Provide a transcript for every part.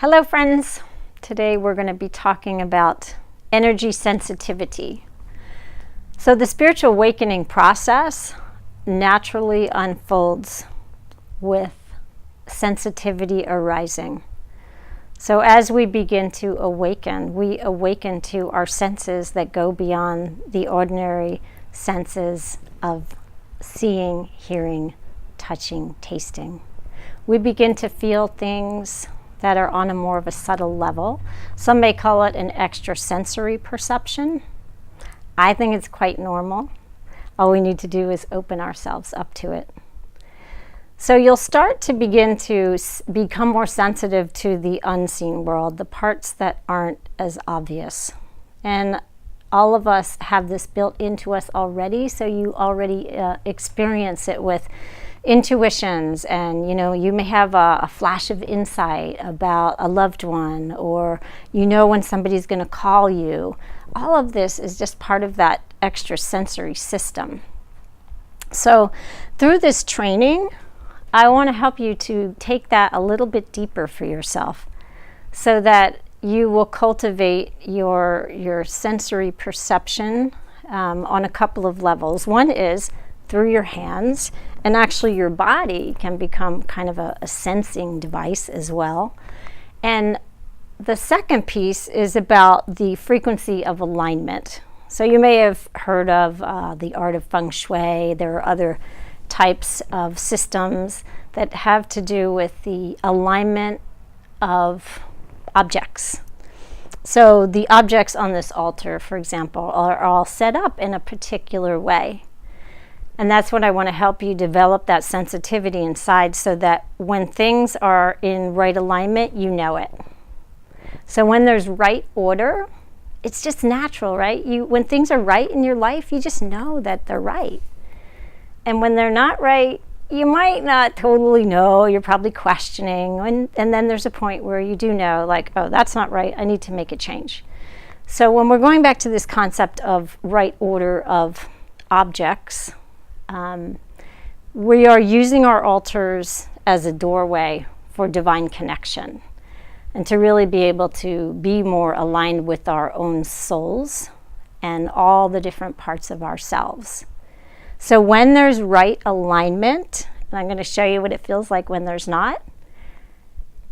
Hello friends, today we're going to be talking about energy sensitivity. So the spiritual awakening process naturally unfolds with sensitivity arising. So as we begin to awaken, we awaken to our senses that go beyond the ordinary senses of seeing, hearing, touching, tasting. We begin to feel things that are on a more of a subtle level. Some may call it an extrasensory perception. I think it's quite normal. All we need to do is open ourselves up to it. So you'll start to begin to become more sensitive to the unseen world, the parts that aren't as obvious. And all of us have this built into us already, so you already experience it with intuitions, and you may have a flash of insight about a loved one, or when somebody's going to call you. All of this is just part of that extrasensory system. So through this training, I want to help you to take that a little bit deeper for yourself so that you will cultivate your sensory perception on a couple of levels. One is through your hands, and actually your body can become kind of a sensing device as well. And the second piece is about the frequency of alignment. So you may have heard of the art of feng shui. There are other types of systems that have to do with the alignment of objects. So the objects on this altar, for example, are all set up in a particular way. And that's what I want to help you develop, that sensitivity inside, so that when things are in right alignment, you know it. So when there's right order, it's just natural, right? When things are right in your life, you just know that they're right. And when they're not right, you might not totally know. You're probably questioning. And then there's a point where you do know, like, oh, that's not right. I need to make a change. So when we're going back to this concept of right order of objects, we are using our altars as a doorway for divine connection, and to really be able to be more aligned with our own souls and all the different parts of ourselves. So when there's right alignment, and I'm going to show you what it feels like when there's not,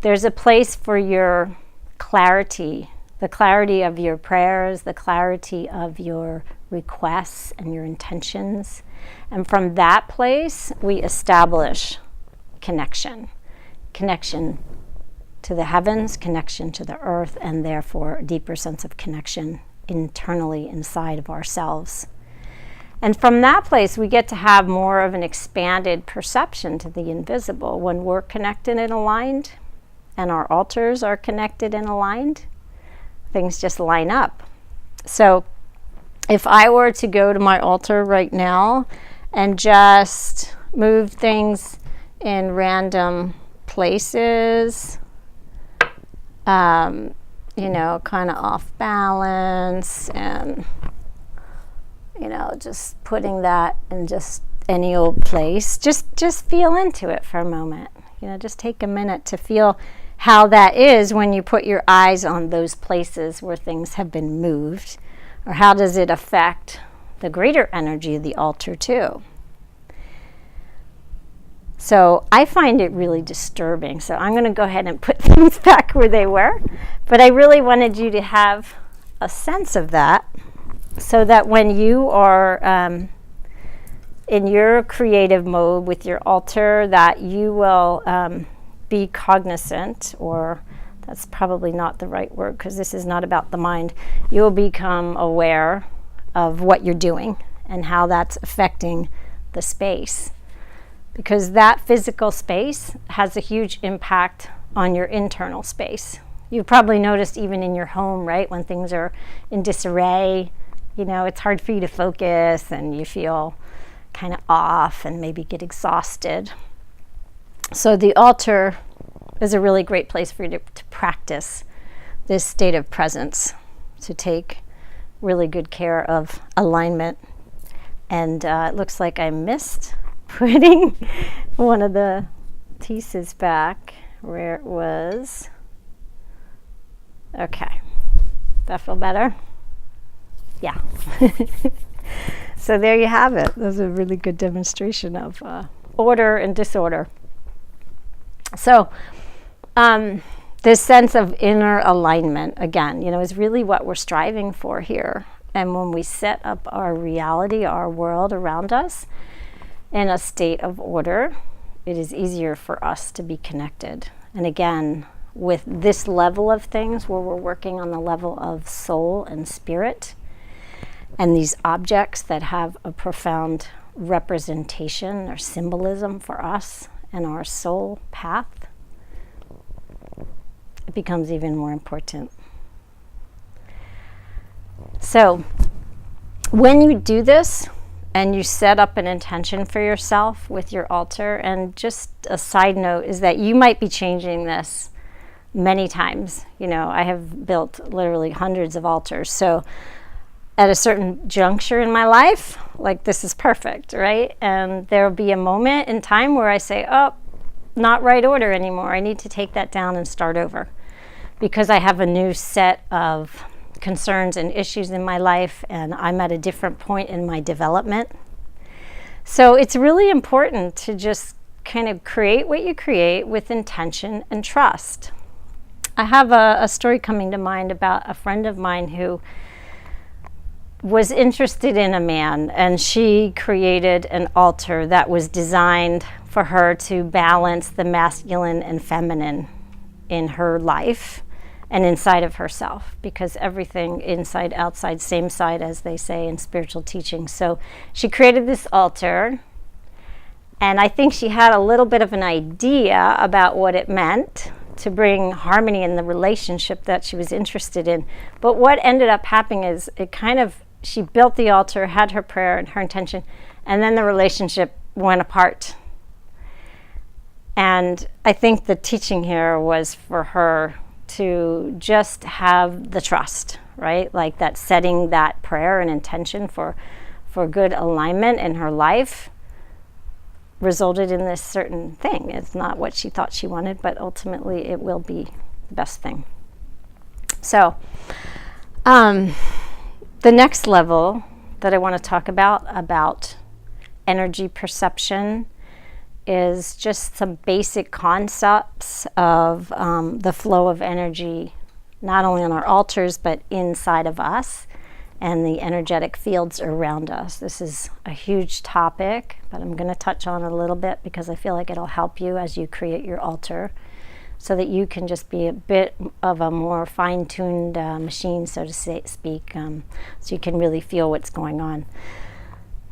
there's a place for your clarity, the clarity of your prayers, the clarity of your requests and your intentions. And from that place, we establish connection to the heavens, connection to the earth, and therefore a deeper sense of connection internally inside of ourselves. And from that place, we get to have more of an expanded perception to the invisible. When we're connected and aligned, and our altars are connected and aligned, things just line up. So if I were to go to my altar right now and just move things in random places, kind of off balance, and just putting that in just any old place, just feel into it for a moment. Just take a minute to feel how that is when you put your eyes on those places where things have been moved, or how does it affect the greater energy of the altar too. So I find it really disturbing. So I'm going to go ahead and put things back where they were. But I really wanted you to have a sense of that, so that when you are in your creative mode with your altar, that you will be cognizant, or that's probably not the right word because this is not about the mind. You'll become aware of what you're doing and how that's affecting the space, because that physical space has a huge impact on your internal space. You've probably noticed even in your home, right, when things are in disarray, it's hard for you to focus and you feel kind of off and maybe get exhausted. So the altar is a really great place for you to practice this state of presence, to take really good care of alignment. And it looks like I missed putting one of the pieces back where it was. Okay. That feel better? Yeah. So there you have it. That was a really good demonstration of order and disorder. So this sense of inner alignment, again, is really what we're striving for here. And when we set up our reality, our world around us in a state of order, it is easier for us to be connected. And again, with this level of things where we're working on the level of soul and spirit, and these objects that have a profound representation or symbolism for us and our soul path, it becomes even more important. So when you do this and you set up an intention for yourself with your altar, and just a side note is that you might be changing this many times. I have built literally hundreds of altars. So at a certain juncture in my life, like, this is perfect, right? And there'll be a moment in time where I say, oh, not right order anymore. I need to take that down and start over, because I have a new set of concerns and issues in my life, and I'm at a different point in my development. So it's really important to just kind of create what you create with intention and trust. I have a story coming to mind about a friend of mine who was interested in a man, and she created an altar that was designed for her to balance the masculine and feminine in her life and inside of herself, because everything inside, outside, same side, as they say in spiritual teaching. So she created this altar, and I think she had a little bit of an idea about what it meant to bring harmony in the relationship that she was interested in. But what ended up happening is she built the altar, had her prayer and her intention, and then the relationship went apart. And I think the teaching here was for her to just have the trust, right? Like that, setting that prayer and intention for good alignment in her life resulted in this certain thing. It's not what she thought she wanted, but ultimately it will be the best thing. So, the next level that I want to talk about energy perception is just some basic concepts of the flow of energy, not only on our altars, but inside of us and the energetic fields around us. This is a huge topic, but I'm going to touch on it a little bit because I feel like it'll help you as you create your altar, so that you can just be a bit of a more fine-tuned machine, so to speak, so you can really feel what's going on.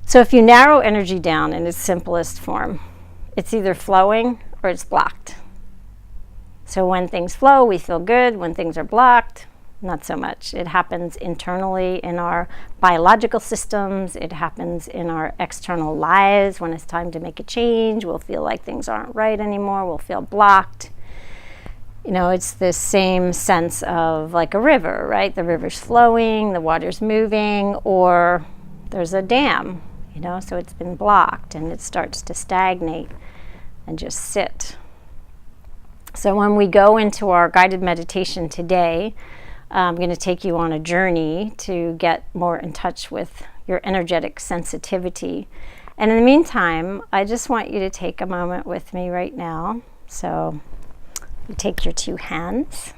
So if you narrow energy down in its simplest form, it's either flowing or it's blocked. So when things flow, we feel good. When things are blocked, not so much. It happens internally in our biological systems. It happens in our external lives. When it's time to make a change, we'll feel like things aren't right anymore. We'll feel blocked. It's this same sense of like a river, right? The river's flowing, the water's moving, or there's a dam, so it's been blocked and it starts to stagnate and just sit. So when we go into our guided meditation today, I'm going to take you on a journey to get more in touch with your energetic sensitivity. And in the meantime, I just want you to take a moment with me right now. So you take your two hands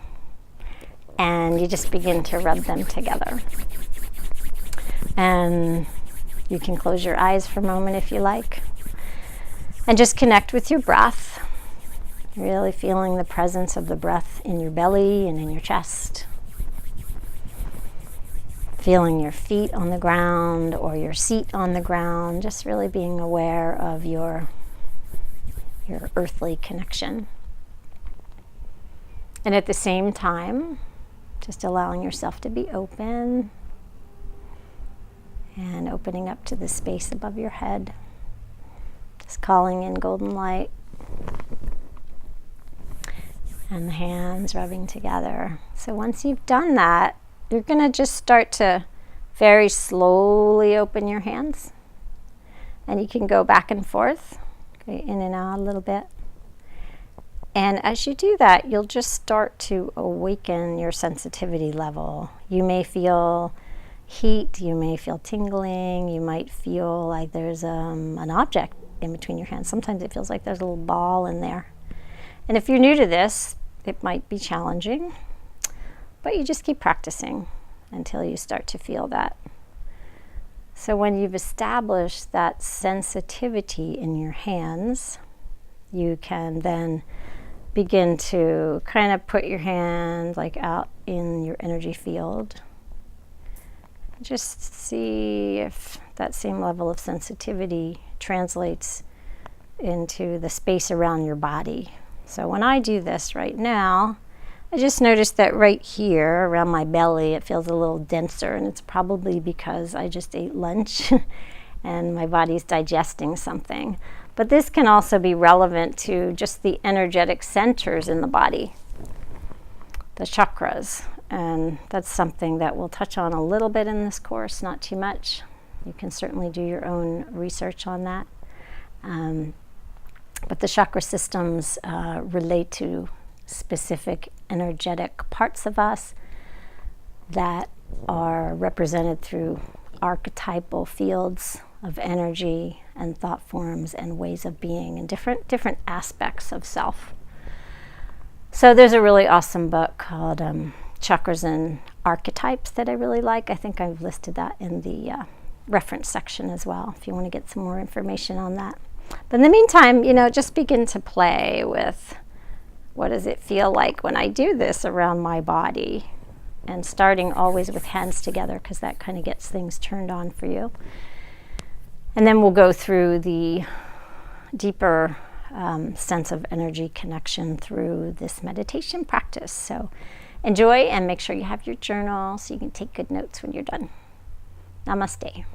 and you just begin to rub them together. And you can close your eyes for a moment if you like. And just connect with your breath. Really feeling the presence of the breath in your belly and in your chest. Feeling your feet on the ground or your seat on the ground. Just really being aware of your earthly connection. And at the same time, just allowing yourself to be open and opening up to the space above your head. Just calling in golden light. And the hands rubbing together. So once you've done that, you're going to just start to very slowly open your hands. And you can go back and forth, okay, in and out a little bit. And as you do that, you'll just start to awaken your sensitivity level. You may feel heat, you may feel tingling, you might feel like there's an object in between your hands. Sometimes it feels like there's a little ball in there. And if you're new to this, it might be challenging, but you just keep practicing until you start to feel that. So when you've established that sensitivity in your hands, you can then begin to kind of put your hand like out in your energy field. Just see if that same level of sensitivity translates into the space around your body. So when I do this right now, I just noticed that right here around my belly it feels a little denser, and it's probably because I just ate lunch and my body's digesting something. But this can also be relevant to just the energetic centers in the body, the chakras. And that's something that we'll touch on a little bit in this course, not too much. You can certainly do your own research on that. But the chakra systems relate to specific energetic parts of us that are represented through archetypal fields of energy and thought forms and ways of being and different aspects of self. So there's a really awesome book called Chakras and Archetypes that I really like. I think I've listed that in the reference section as well if you want to get some more information on that. But in the meantime, just begin to play with what does it feel like when I do this around my body, and starting always with hands together because that kind of gets things turned on for you. And then we'll go through the deeper sense of energy connection through this meditation practice. So enjoy, and make sure you have your journal so you can take good notes when you're done. Namaste.